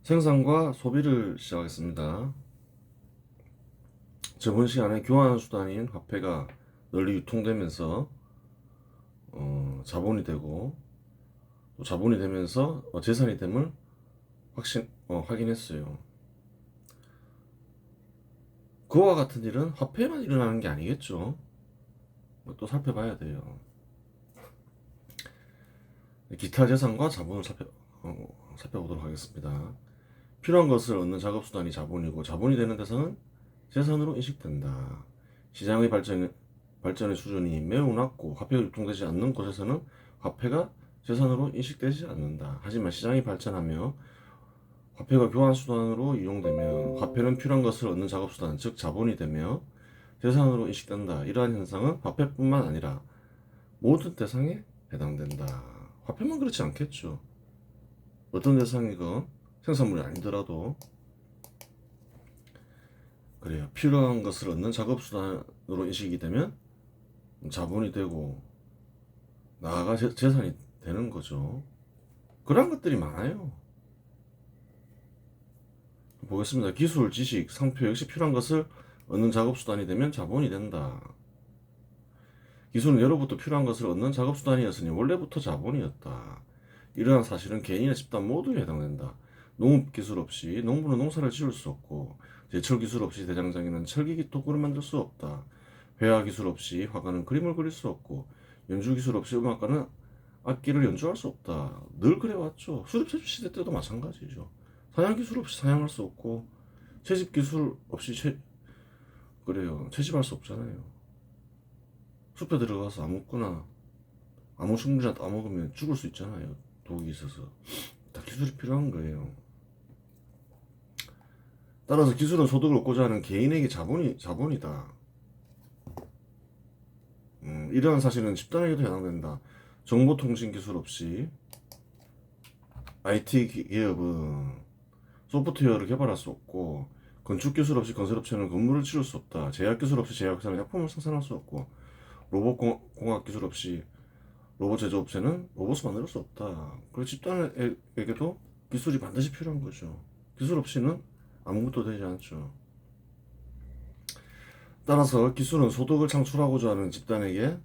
생산과 소비를 시작하겠습니다. 저번 시간에 교환 수단인 화폐가 널리 유통되면서 자본이 되고 또 자본이 되면서 재산이 됨을 확인했어요. 그와 같은 일은 화폐에만 일어나는 게 아니겠죠. 또 살펴봐야 돼요. 기타 재산과 자본을 살펴보도록 하겠습니다. 필요한 것을 얻는 작업수단이 자본이고, 자본이 되는 데서는 재산으로 인식된다. 시장의 발전의 수준이 매우 낮고 화폐가 유통되지 않는 곳에서는 화폐가 재산으로 인식되지 않는다. 하지만 시장이 발전하며 화폐가 교환수단으로 이용되면 화폐는 필요한 것을 얻는 작업수단, 즉 자본이 되며 재산으로 인식된다. 이러한 현상은 화폐뿐만 아니라 모든 대상에 해당된다. 화폐만 그렇지 않겠죠. 어떤 대상이건 생산물이 아니더라도 그래요. 필요한 것을 얻는 작업수단으로 인식이 되면 자본이 되고 나아가 재산이 되는 거죠. 그런 것들이 많아요. 보겠습니다. 기술, 지식, 상표 역시 필요한 것을 얻는 작업수단이 되면 자본이 된다. 기술은 예로부터 필요한 것을 얻는 작업수단이었으니 원래부터 자본이었다. 이러한 사실은 개인이나 집단 모두에 해당된다. 농업기술 없이 농부는 농사를 지을 수 없고, 제철기술 없이 대장장이는 철기기 도구를 만들 수 없다. 회화기술 없이 화가는 그림을 그릴 수 없고, 연주기술 없이 음악가는 악기를 연주할 수 없다. 늘 그래왔죠. 수렵채주 시대 때도 마찬가지죠. 사냥기술 없이 사냥할 수 없고, 채집기술 없이 채집할 수 없잖아요. 숲에 들어가서 아무 식물이나 따먹으면 죽을 수 있잖아요. 독이 있어서. 다 기술이 필요한 거예요. 따라서 기술은 소득을 얻고자 하는 개인에게 자본이다. 이러한 사실은 집단에게도 해당된다. 정보통신 기술 없이 IT 기업은 소프트웨어를 개발할 수 없고, 건축 기술 없이 건설업체는 건물을 지을 수 없다. 제약 기술 없이 제약회사는 약품을 생산할 수 없고, 로봇 공학 기술 없이 로봇 제조업체는 로봇을 만들 수 없다. 그리고 집단에게도 기술이 반드시 필요한 거죠. 기술 없이는 아무것도 되지 않죠. 따라서 기술은 소득을 창출하고자 하는 집단에게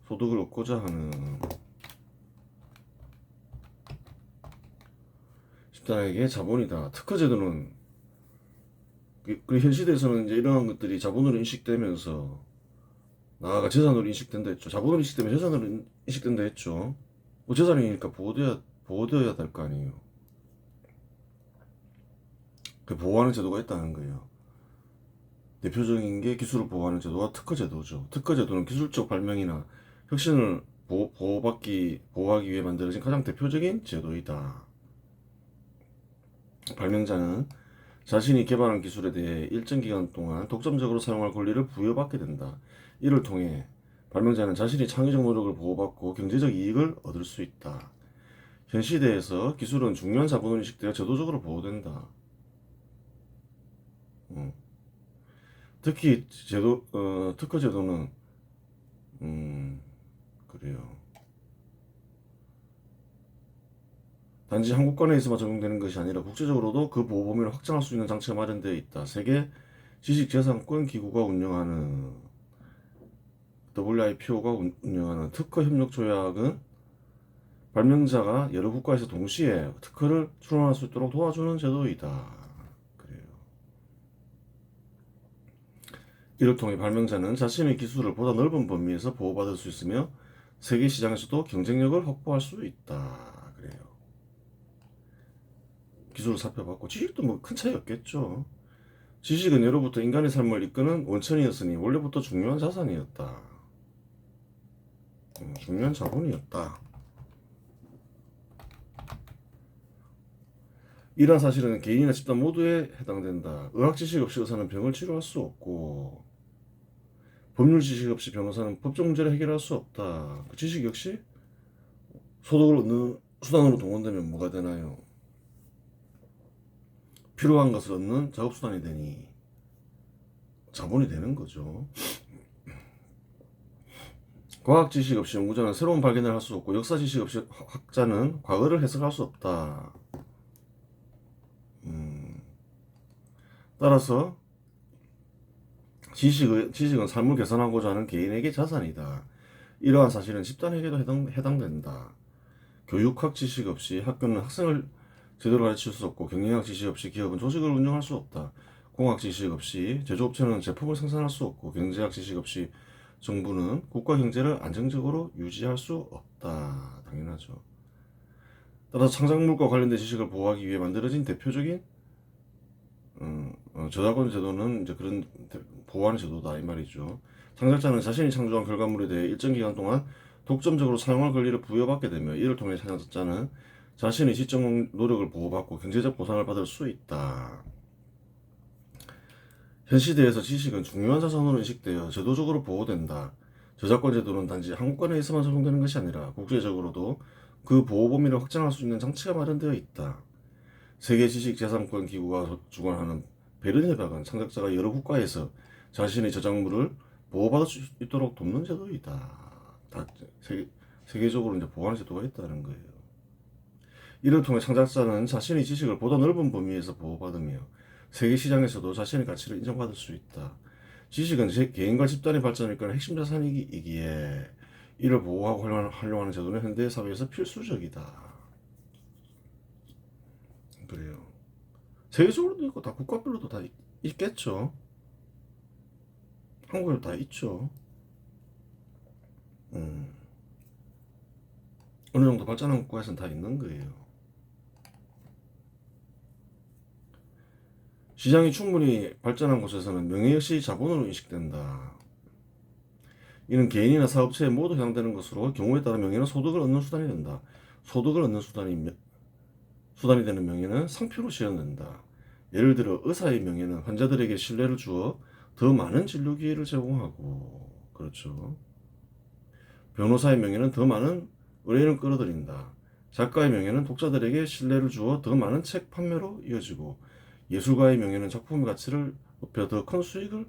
소득을 얻고자 하는 집단에게 자본이다. 특허제도는 현 시대에서는 이제 이러한 것들이 자본으로 인식되면서 나아가 재산으로 인식된다 했죠. 자본으로 인식되면 재산으로 인식된다 했죠. 뭐 재산이니까 보호되어야 될 거 아니에요. 그 보호하는 제도가 있다는 거예요. 대표적인 게 기술을 보호하는 제도가 특허제도죠. 특허제도는 기술적 발명이나 혁신을 보호하기 위해 만들어진 가장 대표적인 제도이다. 발명자는 자신이 개발한 기술에 대해 일정 기간 동안 독점적으로 사용할 권리를 부여받게 된다. 이를 통해 발명자는 자신의 창의적 노력을 보호받고 경제적 이익을 얻을 수 있다. 현 시대에서 기술은 중요한 자본으로 인식되어 제도적으로 보호된다. 특히 특허 제도는 그래요. 단지 한국 관에서만 적용되는 것이 아니라 국제적으로도 그 보호 범위를 확장할 수 있는 장치가 마련되어 있다. 세계 지식재산권 기구가 운영하는 WIPO가 운영하는 특허 협력 조약은 발명자가 여러 국가에서 동시에 특허를 출원할 수 있도록 도와주는 제도이다. 그래요. 이를 통해 발명자는 자신의 기술을 보다 넓은 범위에서 보호받을 수 있으며 세계 시장에서도 경쟁력을 확보할 수 있다. 그래요. 기술을 살펴봤고, 지식도 뭐 큰 차이 없겠죠. 지식은 예로부터 인간의 삶을 이끄는 원천이었으니 원래부터 중요한 자산이었다. 중요한 자본이었다. 이러한 사실은 개인이나 집단 모두에 해당된다. 의학 지식 없이 의사는 병을 치료할 수 없고, 법률 지식 없이 변호사는 법적 문제를 해결할 수 없다. 그 지식 역시 소득을 얻는 수단으로 동원되면 뭐가 되나요? 필요한 것을 얻는 작업수단이 되니 자본이 되는 거죠. 과학 지식 없이 연구자는 새로운 발견을 할 수 없고, 역사 지식 없이 학자는 과거를 해석할 수 없다. 따라서 지식은 삶을 개선하고자 하는 개인에게 자산이다. 이러한 사실은 집단에게도 해당된다. 교육학 지식 없이 학교는 학생을 제대로 가르칠 수 없고, 경영학 지식 없이 기업은 조직을 운영할 수 없다. 공학 지식 없이 제조업체는 제품을 생산할 수 없고, 경제학 지식 없이 정부는 국가 경제를 안정적으로 유지할 수 없다. 당연하죠. 따라서 창작물과 관련된 지식을 보호하기 위해 만들어진 대표적인 저작권 제도는 이제 그런 보호하는 제도다 이 말이죠. 창작자는 자신이 창조한 결과물에 대해 일정 기간 동안 독점적으로 사용할 권리를 부여받게 되며, 이를 통해 창작자는 자신의 지적 노력을 보호받고 경제적 보상을 받을 수 있다. 현 시대에서 지식은 중요한 자산으로 인식되어 제도적으로 보호된다. 저작권 제도는 단지 한국 내에서만 적용되는 것이 아니라 국제적으로도 그 보호 범위를 확장할 수 있는 장치가 마련되어 있다. 세계 지식재산권 기구가 주관하는 베른 협약은 창작자가 여러 국가에서 자신의 저작물을 보호받을 수 있도록 돕는 제도이다. 다 세계적으로 이제 보호하는 제도가 있다는 거예요. 이를 통해 창작자는 자신의 지식을 보다 넓은 범위에서 보호받으며 세계 시장에서도 자신의 가치를 인정받을 수 있다. 지식은 개인과 집단의 발전을 이끄는 핵심 자산이기에 이를 보호하고 활용하는 제도는 현대 사회에서 필수적이다. 그래요. 세계적으로도 있고 다 국가별로도 다 있겠죠. 한국에도 다 있죠. 어느 정도 발전한 국가에서는 다 있는 거예요. 시장이 충분히 발전한 곳에서는 명예 역시 자본으로 인식된다. 이는 개인이나 사업체에 모두 해당되는 것으로, 경우에 따라 명예는 소득을 얻는 수단이 된다. 소득을 얻는 수단이 되는 명예는 상표로 실현된다. 예를 들어 의사의 명예는 환자들에게 신뢰를 주어 더 많은 진료 기회를 제공하고, 그렇죠. 변호사의 명예는 더 많은 의뢰인을 끌어들인다. 작가의 명예는 독자들에게 신뢰를 주어 더 많은 책 판매로 이어지고, 예술가의 명예는 작품의 가치를 높여 더 큰 수익을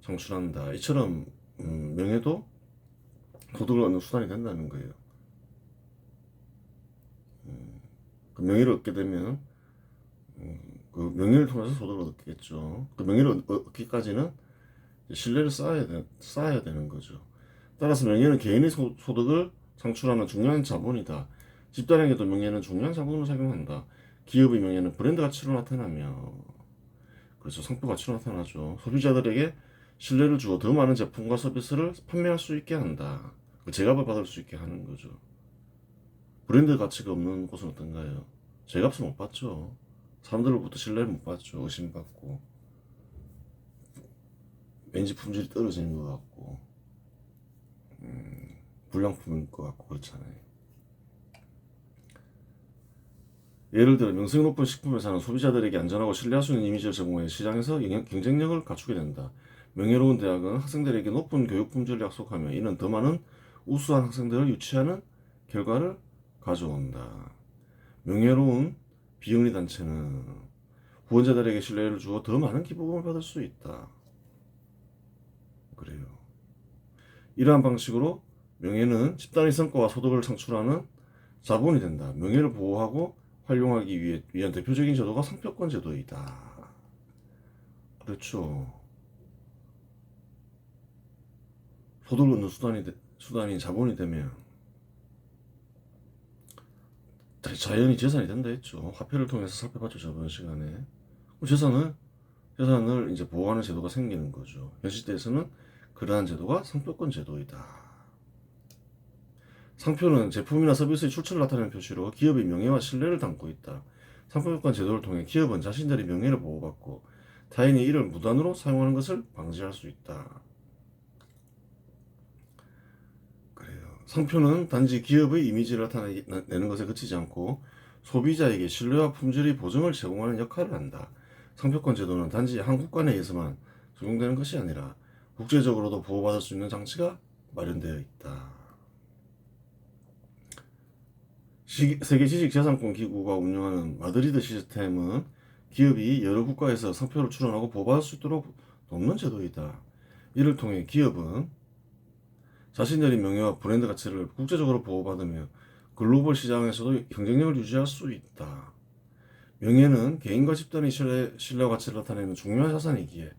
창출한다. 이처럼 명예도 소득을 얻는 수단이 된다는 거예요. 그 명예를 얻게 되면 그 명예를 통해서 소득을 얻겠죠. 그 명예를 얻기까지는 신뢰를 쌓아야 되는 거죠. 따라서 명예는 개인의 소득을 창출하는 중요한 자본이다. 집단에게도 명예는 중요한 자본으로 작용한다. 기업의 명예는 브랜드 가치로 나타나며, 그래서 상표 가치로 나타나죠. 소비자들에게 신뢰를 주어 더 많은 제품과 서비스를 판매할 수 있게 한다. 제값을 받을 수 있게 하는 거죠. 브랜드 가치가 없는 곳은 어떤가요? 제값을 못 받죠. 사람들로부터 신뢰를 못 받죠. 의심받고, 왠지 품질이 떨어지는 것 같고, 불량품일 것 같고, 그렇잖아요. 예를 들어 명성 높은 식품 회사는 소비자들에게 안전하고 신뢰할 수 있는 이미지를 제공해 시장에서 경쟁력을 갖추게 된다. 명예로운 대학은 학생들에게 높은 교육 품질을 약속하며, 이는 더 많은 우수한 학생들을 유치하는 결과를 가져온다. 명예로운 비영리 단체는 후원자들에게 신뢰를 주어 더 많은 기부금을 받을 수 있다. 그래요. 이러한 방식으로 명예는 집단의 성과와 소득을 창출하는 자본이 된다. 명예를 보호하고 활용하기 위한 대표적인 제도가 상표권 제도이다. 그렇죠. 소득을 얻는 수단이 자본이 되면 자연히 재산이 된다 했죠. 화폐를 통해서 살펴봤죠, 저번 시간에. 재산을 이제 보호하는 제도가 생기는 거죠. 현 시대에서는 그러한 제도가 상표권 제도이다. 상표는 제품이나 서비스의 출처를 나타내는 표시로 기업의 명예와 신뢰를 담고 있다. 상표권 제도를 통해 기업은 자신들의 명예를 보호받고 타인이 이를 무단으로 사용하는 것을 방지할 수 있다. 그래요. 상표는 단지 기업의 이미지를 나타내는 것에 그치지 않고 소비자에게 신뢰와 품질의 보증을 제공하는 역할을 한다. 상표권 제도는 단지 한 국가 내에서만 적용되는 것이 아니라 국제적으로도 보호받을 수 있는 장치가 마련되어 있다. 세계 지식재산권 기구가 운영하는 마드리드 시스템은 기업이 여러 국가에서 상표를 출원하고 보호받을 수 있도록 돕는 제도이다. 이를 통해 기업은 자신들의 명예와 브랜드 가치를 국제적으로 보호받으며 글로벌 시장에서도 경쟁력을 유지할 수 있다. 명예는 개인과 집단의 신뢰와 가치를 나타내는 중요한 자산이기에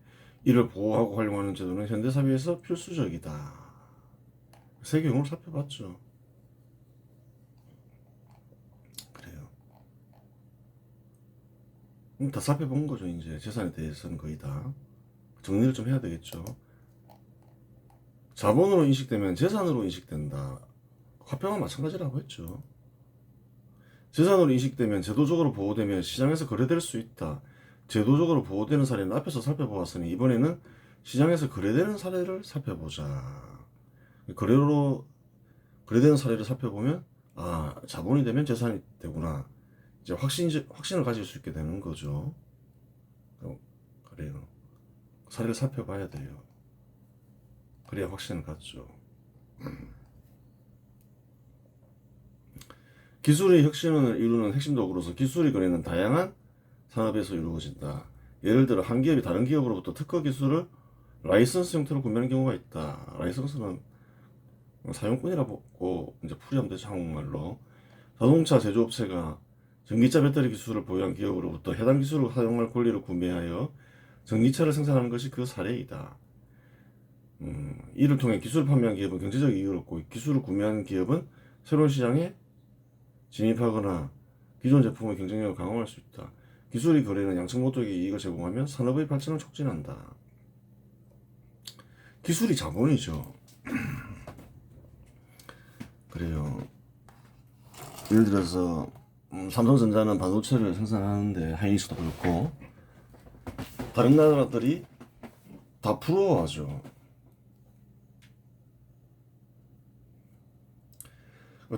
이를 보호하고 활용하는 제도는 현대사회에서 필수적이다. 세 경우를 살펴봤죠. 그래요. 다 살펴본 거죠. 이제 재산에 대해서는 거의 다 정리를 좀 해야 되겠죠. 자본으로 인식되면 재산으로 인식된다. 화폐와 마찬가지라고 했죠. 재산으로 인식되면 제도적으로 보호되며 시장에서 거래될 수 있다. 제도적으로 보호되는 사례는 앞에서 살펴보았으니 이번에는 시장에서 거래되는 사례를 살펴보자. 거래되는 사례를 살펴보면 자본이 되면 재산이 되구나. 이제 확신을 가질 수 있게 되는 거죠. 그래요. 사례를 살펴봐야 돼요. 그래야 확신을 갖죠. 기술의 혁신을 이루는 핵심 도구로서 기술의 거래는 다양한 산업에서 이루어진다. 예를 들어 한 기업이 다른 기업으로부터 특허 기술을 라이선스 형태로 구매하는 경우가 있다. 라이선스는 사용권이라고 이제 풀이하면 되죠, 한국말로. 자동차 제조업체가 전기차 배터리 기술을 보유한 기업으로부터 해당 기술을 사용할 권리를 구매하여 전기차를 생산하는 것이 그 사례이다. 이를 통해 기술을 판매한 기업은 경제적 이익을 얻고 기술을 구매한 기업은 새로운 시장에 진입하거나 기존 제품의 경쟁력을 강화할 수 있다. 기술의 거래는 양측 모두에게 이익을 제공하며 산업의 발전을 촉진한다. 기술이 자본이죠. 그래요. 예를 들어서 삼성전자는 반도체를 생산하는데 하이닉스도 그렇고 다른 나라들이 다 부러워하죠.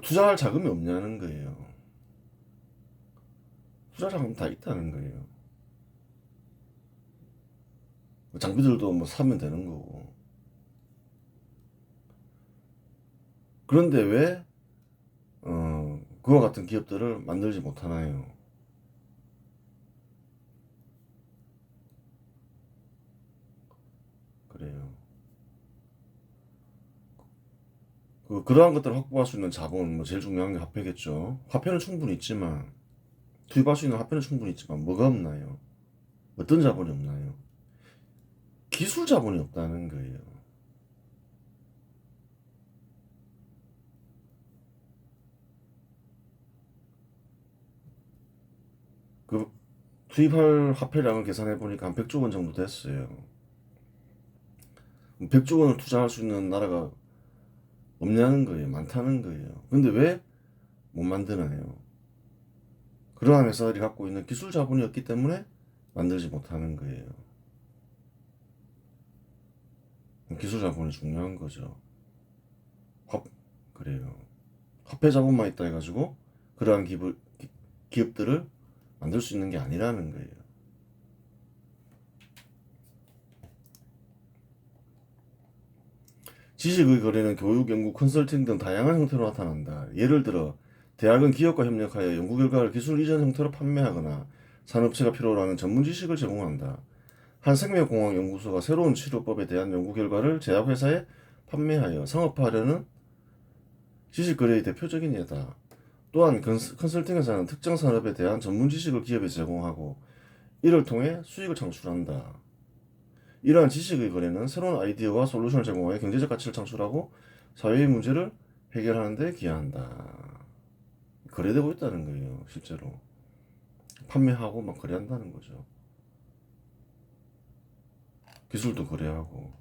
투자할 자금이 없냐는 거예요. 투자 자금 다 있다는 거예요. 장비들도 뭐 사면 되는 거고. 그런데 왜 그와 같은 기업들을 만들지 못하나요? 그래요. 그러한 것들을 확보할 수 있는 자본, 뭐 제일 중요한 게 화폐겠죠. 화폐는 충분히 있지만, 투입할 수 있는 화폐는 충분히 있지만, 뭐가 없나요? 어떤 자본이 없나요? 기술 자본이 없다는 거예요. 그 투입할 화폐량을 계산해 보니까 한 100조 원 정도 됐어요. 100조 원을 투자할 수 있는 나라가 없냐는 거예요. 많다는 거예요. 근데 왜 못 만드나요? 그러한 회사들이 갖고 있는 기술 자본이 없기 때문에 만들지 못하는 거예요. 기술 자본이 중요한 거죠. 그래요. 화폐 자본만 있다 해가지고 그러한 기업들을 만들 수 있는 게 아니라는 거예요. 지식의 거래는 교육, 연구, 컨설팅 등 다양한 형태로 나타난다. 예를 들어 대학은 기업과 협력하여 연구 결과를 기술 이전 형태로 판매하거나 산업체가 필요로 하는 전문 지식을 제공한다. 한 생명공학 연구소가 새로운 치료법에 대한 연구 결과를 제약회사에 판매하여 상업화하려는 지식거래의 대표적인 예다. 또한 컨설팅 회사는 특정 산업에 대한 전문 지식을 기업에 제공하고 이를 통해 수익을 창출한다. 이러한 지식의 거래는 새로운 아이디어와 솔루션을 제공하여 경제적 가치를 창출하고 사회의 문제를 해결하는 데 기여한다. 거래되고 있다는 거예요. 실제로 판매하고 막 거래한다는 거죠. 기술도 거래하고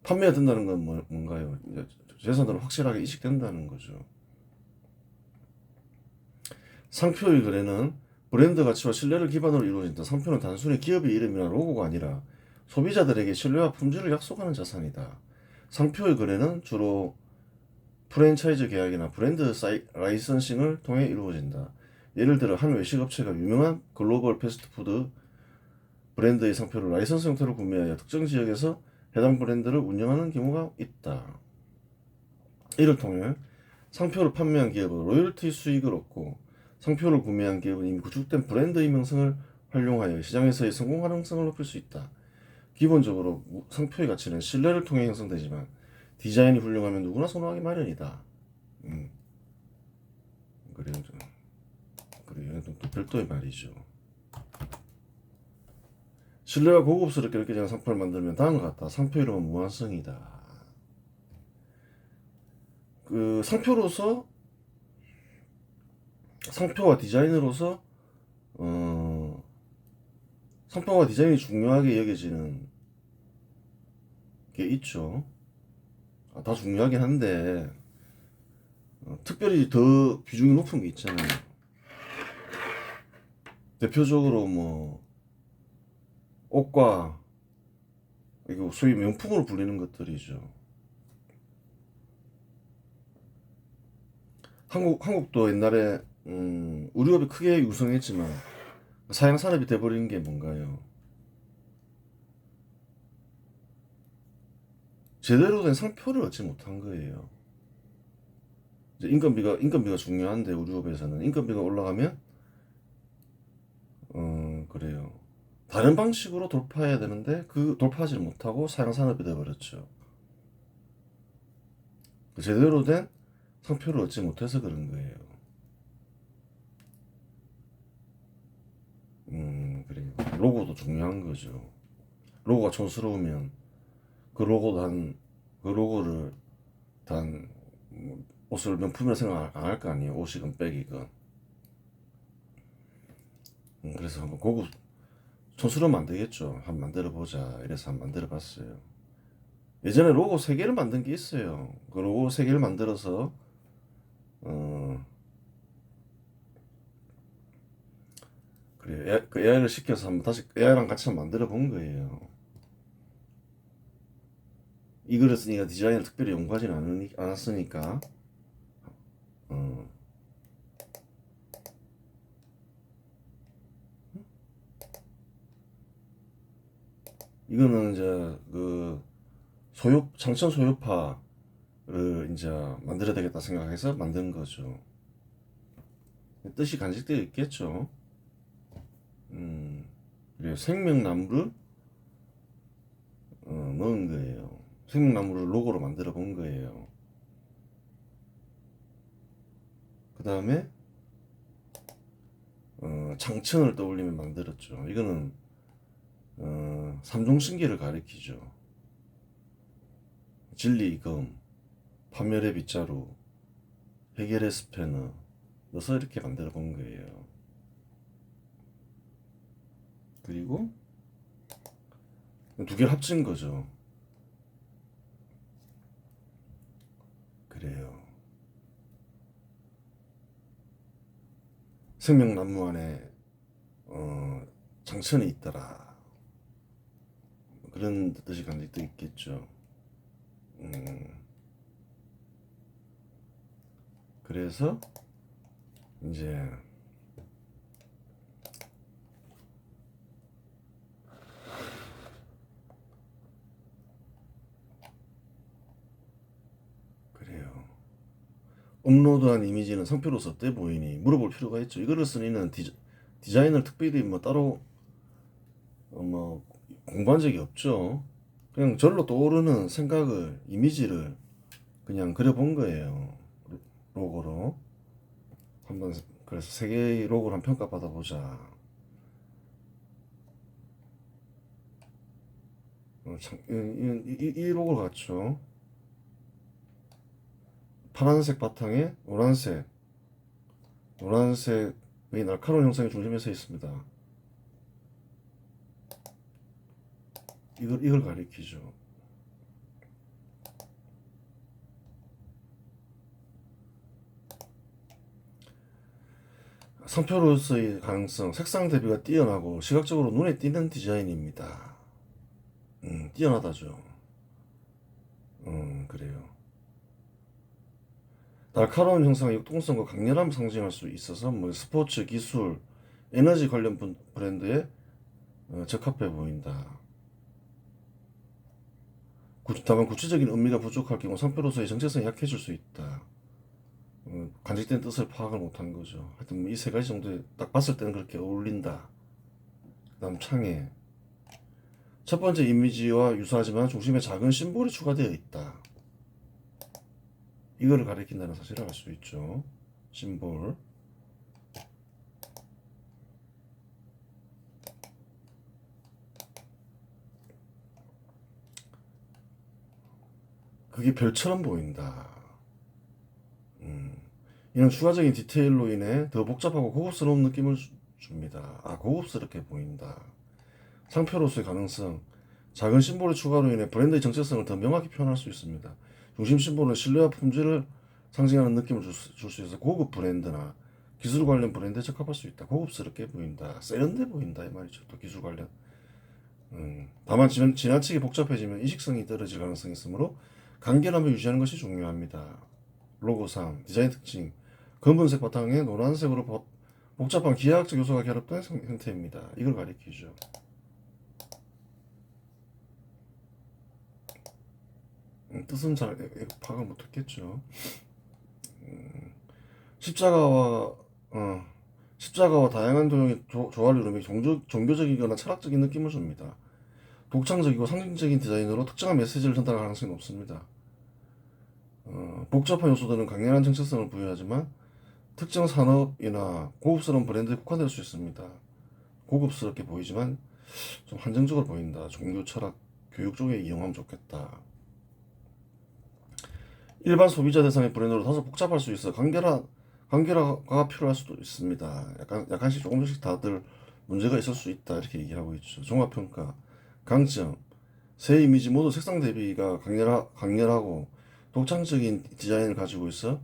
판매가 된다는 건 뭔가요? 재산으로 확실하게 이식된다는 거죠. 상표의 거래는 브랜드 가치와 신뢰를 기반으로 이루어진다. 상표는 단순히 기업의 이름이나 로고가 아니라 소비자들에게 신뢰와 품질을 약속하는 자산이다. 상표의 거래는 주로 프랜차이즈 계약이나 브랜드 라이선싱을 통해 이루어진다. 예를 들어 한 외식업체가 유명한 글로벌 패스트푸드 브랜드의 상표를 라이선스 형태로 구매하여 특정 지역에서 해당 브랜드를 운영하는 경우가 있다. 이를 통해 상표를 판매한 기업은 로열티 수익을 얻고 상표를 구매한 기업은 이미 구축된 브랜드의 명성을 활용하여 시장에서의 성공 가능성을 높일 수 있다. 기본적으로 상표의 가치는 신뢰를 통해 형성되지만 디자인이 훌륭하면 누구나 선호하기 마련이다. 그래요. 또 별도의 말이죠. 신뢰가 고급스럽게 느껴지는 상표를 만들면 다음과 같다. 상표 이름은 무한성이다. 그 상표와 디자인으로서 상표와 디자인이 중요하게 여겨지는 게 있죠. 다 중요하긴 한데 특별히 더 비중이 높은 게 있잖아요. 대표적으로 뭐 옷과 이거 소위 명품으로 불리는 것들이죠. 한국도 옛날에 의류업이 크게 유성했지만 사양 산업이 돼버린 게 뭔가요? 제대로 된 상표를 얻지 못한 거예요. 이제 인건비가 중요한데 의류업에서는 인건비가 올라가면 그래요. 다른 방식으로 돌파해야 되는데 그 돌파하지를 못하고 사양 산업이 돼버렸죠. 제대로 된 상표를 얻지 못해서 그런 거예요. 그래요. 로고도 중요한 거죠. 로고가 촌스러우면 그 로고를 단 옷을 명품이라 생각 안 할 거 아니에요. 옷이건 백이건. 그래서 한번 고급 촌스러우면 안 되겠죠. 한번 만들어 보자. 이래서 한번 만들어 봤어요. 예전에 로고 3개를 만든 게 있어요. 그 로고 3개를 만들어서 그래 그 AI를 시켜서 한번 다시 AI랑 같이 한번 만들어 본 거예요. 이거를 쓰니까 디자인을 특별히 연구하지는 않았으니까 어, 이거는 이제 그 장천 소요파를 이제 만들어야 되겠다 생각해서 만든 거죠. 뜻이 간직되어 있겠죠. 그래 생명나무를 넣은 거예요. 생명나무를 로고로 만들어 본 거예요. 그 다음에 장천을 떠올리며 만들었죠. 이거는 삼종신기를 가리키죠. 진리 검, 파멸의 빗자루, 해결의 스패너 넣어서 이렇게 만들어 본 거예요. 그리고 두 개를 합친 거죠. 그래요. 생명나무 안에 장천이 있더라. 그런 뜻이 간직도 있겠죠. 그래서 이제 그래요. 업로드한 이미지는 상표로서 어때 보이니? 물어볼 필요가 있죠. 이거를 쓰니는 디자인을 특별히 뭐 따로 뭐 공부한 적이 없죠. 그냥 절로 떠오르는 생각을 이미지를 그냥 그려본 거예요. 로고로 한번 그래서 세 개의 로고를 한번 평가받아 보자. 이 로고 같죠? 파란색 바탕에 노란색의 날카로운 형상이 중심에 서 있습니다. 이걸 가리키죠. 상표로서의 가능성, 색상 대비가 뛰어나고 시각적으로 눈에 띄는 디자인입니다. 뛰어나다죠. 그래요. 날카로운 형상의 융통성과 강렬함을 상징할 수 있어서 뭐 스포츠, 기술, 에너지 관련 브랜드에 적합해 보인다. 다만 구체적인 의미가 부족할 경우 상표로서의 정체성이 약해질 수 있다. 간직된 뜻을 파악을 못한 거죠. 하여튼 이 세 가지 정도에 딱 봤을 때는 그렇게 어울린다. 그다음 창에 첫 번째 이미지와 유사하지만 중심에 작은 심볼이 추가되어 있다. 이거를 가리킨다는 사실을 알 수 있죠. 심볼. 그게 별처럼 보인다. 이런 추가적인 디테일로 인해 더 복잡하고 고급스러운 느낌을 줍니다. 고급스럽게 보인다. 상표로서의 가능성. 작은 심볼의 추가로 인해 브랜드의 정체성을 더 명확히 표현할 수 있습니다. 중심 심볼은 신뢰와 품질을 상징하는 느낌을 줄 수 있어 고급 브랜드나 기술 관련 브랜드에 적합할 수 있다. 고급스럽게 보인다. 세련돼 보인다 이 말이죠. 또 기술 관련. 다만 지나치게 복잡해지면 이식성이 떨어질 가능성이 있으므로 간결함을 유지하는 것이 중요합니다. 로고상, 디자인 특징, 검은색 바탕에 노란색으로 복잡한 기하학적 요소가 결합된 형태입니다. 이걸 가리키죠. 뜻은 잘 파악을 못했겠죠. 십자가와 십자가와 다양한 도형의 조화를 이루며 종교적이거나 철학적인 느낌을 줍니다. 독창적이고 상징적인 디자인으로 특정한 메시지를 전달할 가능성이 높습니다. 복잡한 요소들은 강렬한 정체성을 부여하지만 특정 산업이나 고급스러운 브랜드에 국한될 수 있습니다. 고급스럽게 보이지만 좀 한정적으로 보인다. 종교, 철학, 교육 쪽에 이용하면 좋겠다. 일반 소비자 대상의 브랜드로 다소 복잡할 수 있어 간결화가 필요할 수도 있습니다. 약간씩 조금씩 다들 문제가 있을 수 있다 이렇게 얘기하고 있죠. 종합평가 강점 세 이미지 모두 색상 대비가 강렬하고 독창적인 디자인을 가지고 있어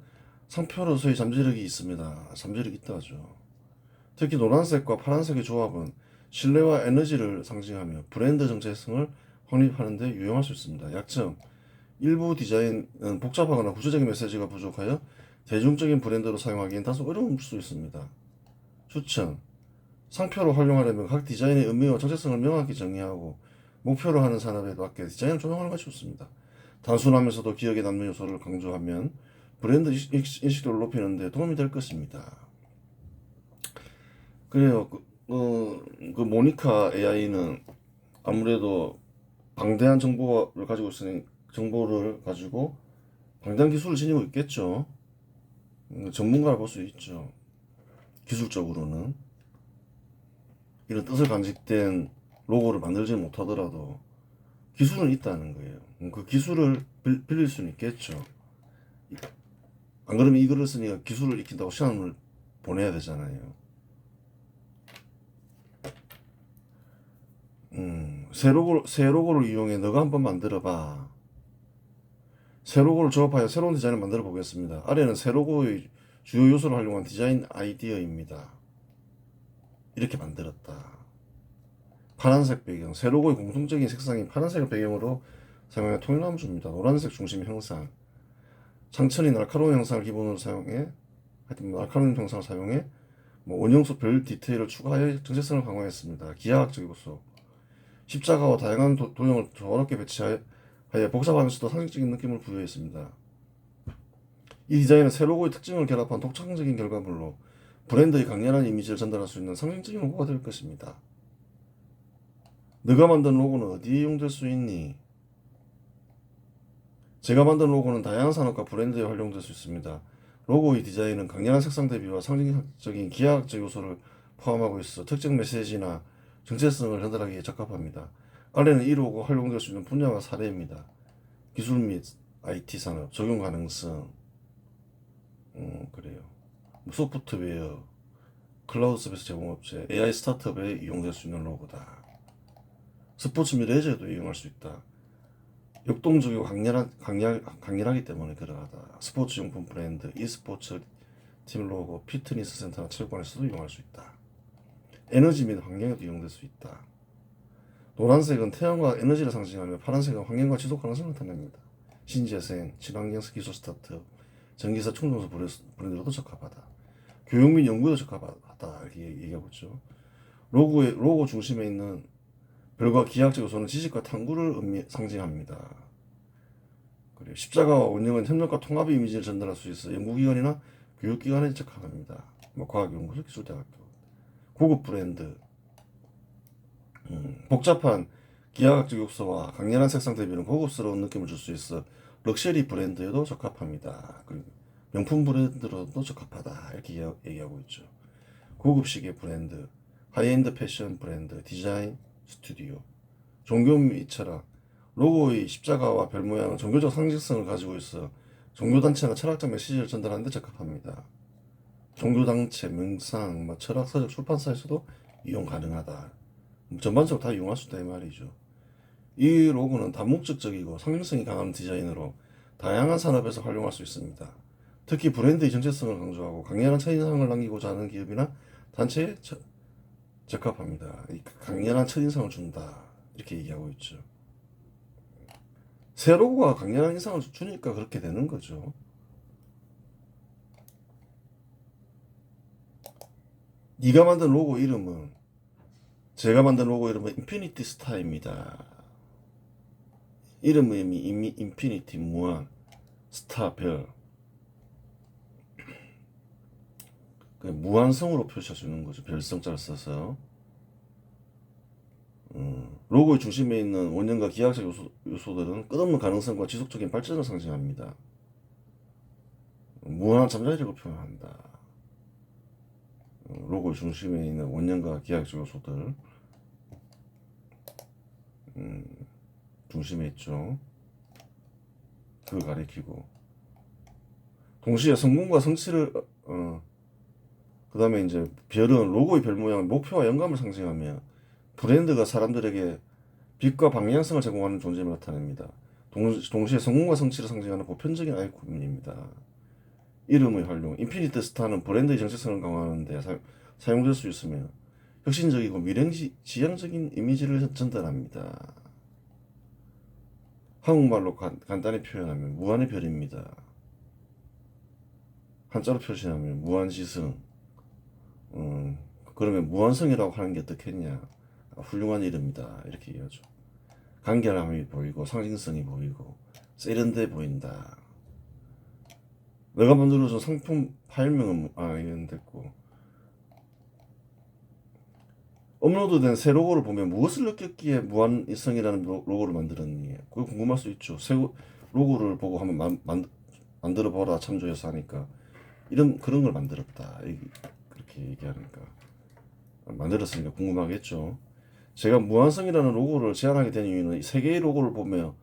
상표로서의 잠재력이 있습니다. 잠재력이 있다죠. 특히 노란색과 파란색의 조합은 신뢰와 에너지를 상징하며 브랜드 정체성을 확립하는 데 유용할 수 있습니다. 약점 일부 디자인은 복잡하거나 구체적인 메시지가 부족하여 대중적인 브랜드로 사용하기엔 다소 어려울 수 있습니다. 추천 상표로 활용하려면 각 디자인의 의미와 정체성을 명확히 정의하고 목표로 하는 산업에 맞게 디자인을 조정하는 것이 좋습니다. 단순하면서도 기억에 남는 요소를 강조하면 브랜드 인식도를 높이는 데 도움이 될 것입니다. 그래요. 그 모니카 AI는 아무래도 방대한 정보를 가지고 있으니 정보를 가지고 방대한 기술을 지니고 있겠죠. 전문가를 볼 수 있죠. 기술적으로는 이런 뜻을 간직된 로고를 만들지 못하더라도 기술은 있다는 거예요. 그 기술을 빌릴 수는 있겠죠. 안 그러면 이 글을 쓰니까 기술을 익힌다고 시간을 보내야 되잖아요. 새 로고를 이용해 너가 한번 만들어봐. 새 로고를 조합하여 새로운 디자인을 만들어 보겠습니다. 아래는 새 로고의 주요 요소를 활용한 디자인 아이디어입니다. 이렇게 만들었다. 파란색 배경, 새 로고의 공통적인 색상인 파란색을 배경으로 사용해 통일감을 줍니다. 노란색 중심 형상, 상천이 날카로운 형상을 기본으로 사용해, 하여튼 날카로운 형상을 사용해 원형수 별 디테일을 추가해 정체성을 강화했습니다. 기하학적 요소, 십자가와 다양한 도형을 조화롭게 배치하여 복잡하면서도 상징적인 느낌을 부여했습니다. 이 디자인은 새 로고의 특징을 결합한 독창적인 결과물로 브랜드의 강렬한 이미지를 전달할 수 있는 상징적인 로고가 될 것입니다. 네가 만든 로고는 어디에 이용될 수 있니? 제가 만든 로고는 다양한 산업과 브랜드에 활용될 수 있습니다. 로고의 디자인은 강렬한 색상 대비와 상징적인 기하학적 요소를 포함하고 있어 특정 메시지나 정체성을 전달하기에 적합합니다. 아래는 이 로고가 활용될 수 있는 분야와 사례입니다. 기술 및 IT 산업, 적용 가능성, 그래요. 소프트웨어, 클라우드 서비스 제공업체, AI 스타트업에 이용될 수 있는 로고다. 스포츠 및 레저에도 이용할 수 있다. 역동적이고 강렬하기 때문에 그러하다. 스포츠용품 브랜드, e스포츠 팀 로고, 피트니스 센터나 체육관에서도 이용할 수 있다. 에너지 및 환경에도 이용될 수 있다. 노란색은 태양과 에너지를 상징하며 파란색은 환경과 지속 가능성을 나타냅니다. 신재생, 친환경 기술 스타트업, 전기차 충전소 브랜드로도 적합하다. 교육 및 연구에도 적합하다. 이렇게 얘기하고 있죠. 로고 중심에 있는 별과 기하학적 요소는 지식과 탐구를 상징합니다. 그리고 십자가와 원형은 협력과 통합의 이미지를 전달할 수 있어 연구기관이나 교육기관에 적합합니다. 과학연구소, 기술대학교. 고급 브랜드, 복잡한 기하학적 요소와 강렬한 색상 대비는 고급스러운 느낌을 줄 수 있어 럭셔리 브랜드에도 적합합니다. 그리고 명품 브랜드로도 적합하다. 이렇게 얘기하고 있죠. 고급식의 브랜드, 하이엔드 패션 브랜드, 디자인 스튜디오, 종교 및 철학, 로고의 십자가와 별 모양은 종교적 상징성을 가지고 있어 종교단체나 철학적 메시지를 전달하는 데 적합합니다. 종교단체, 명상, 철학서적 출판사에서도 이용 가능하다. 전반적으로 다 이용할 수 있다 이 말이죠. 이 로고는 다목적적이고 상징성이 강한 디자인으로 다양한 산업에서 활용할 수 있습니다. 특히 브랜드의 정체성을 강조하고 강렬한 첫인상을 남기고자 하는 기업이나 단체에 적합합니다. 강렬한 첫인상을 준다 이렇게 얘기하고 있죠. 새 로고가 강렬한 인상을 주니까 그렇게 되는 거죠. 네가 만든 로고 이름은 제가 만든 로고 이름은 인피니티 스타입니다. 이름이 이미 인피니티 무한 스타 별 무한성으로 표시할 수 있는 거죠. 별성자를 써서 로고의 중심에 있는 원형과 기하학적 요소들은 끝없는 가능성과 지속적인 발전을 상징합니다. 무한한 잠자리력을 표현한다. 로고의 중심에 있는 원형과 기하학적 요소들 중심에 있죠. 그걸 가리키고 동시에 성공과 성취를 그 다음에 이제 별은 로고의 별 모양은 목표와 영감을 상징하며 브랜드가 사람들에게 빛과 방향성을 제공하는 존재임을 나타냅니다. 동시에 성공과 성취를 상징하는 보편적인 아이콘입니다. 이름의 활용 인피니트 스타는 브랜드의 정체성을 강화하는 데 사용될 수 있으며 혁신적이고 미래지향적인 이미지를 전달합니다. 한국말로 간단히 표현하면 무한의 별입니다. 한자로 표시하면 무한지성. 그러면 무한성이라고 하는 게 어떻겠냐? 훌륭한 이름이다 이렇게 얘기하죠. 간결함이 보이고 상징성이 보이고 세련돼 보인다. 내가 만들어준 상품 파일명은 이건 됐고 업로드된 새 로고를 보면 무엇을 느꼈기에 무한성이라는 로고를 만들었니? 그거 궁금할 수 있죠. 새 로고를 보고 한번 만들어 보라 참조해서 하니까 그런 걸 만들었다 그렇게 얘기하니까 만들었으니까 궁금하겠죠. 제가 무한성이라는 로고를 제안하게 된 이유는 세 개의 로고를 보며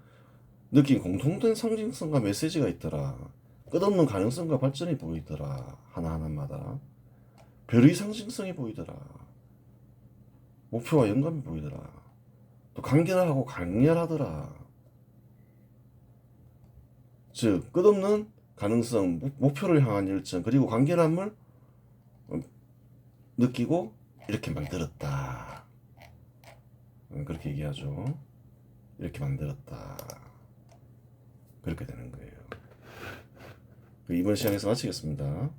느낀 공통된 상징성과 메시지가 있더라. 끝없는 가능성과 발전이 보이더라. 하나하나마다 별의 상징성이 보이더라. 목표와 영감이 보이더라. 또 간결하고 강렬하더라. 즉 끝없는 가능성, 목표를 향한 열정 그리고 간결함을 느끼고 이렇게 만들었다. 그렇게 얘기하죠. 이렇게 만들었다. 그렇게 되는 거예요. 이번 시간에서 마치겠습니다.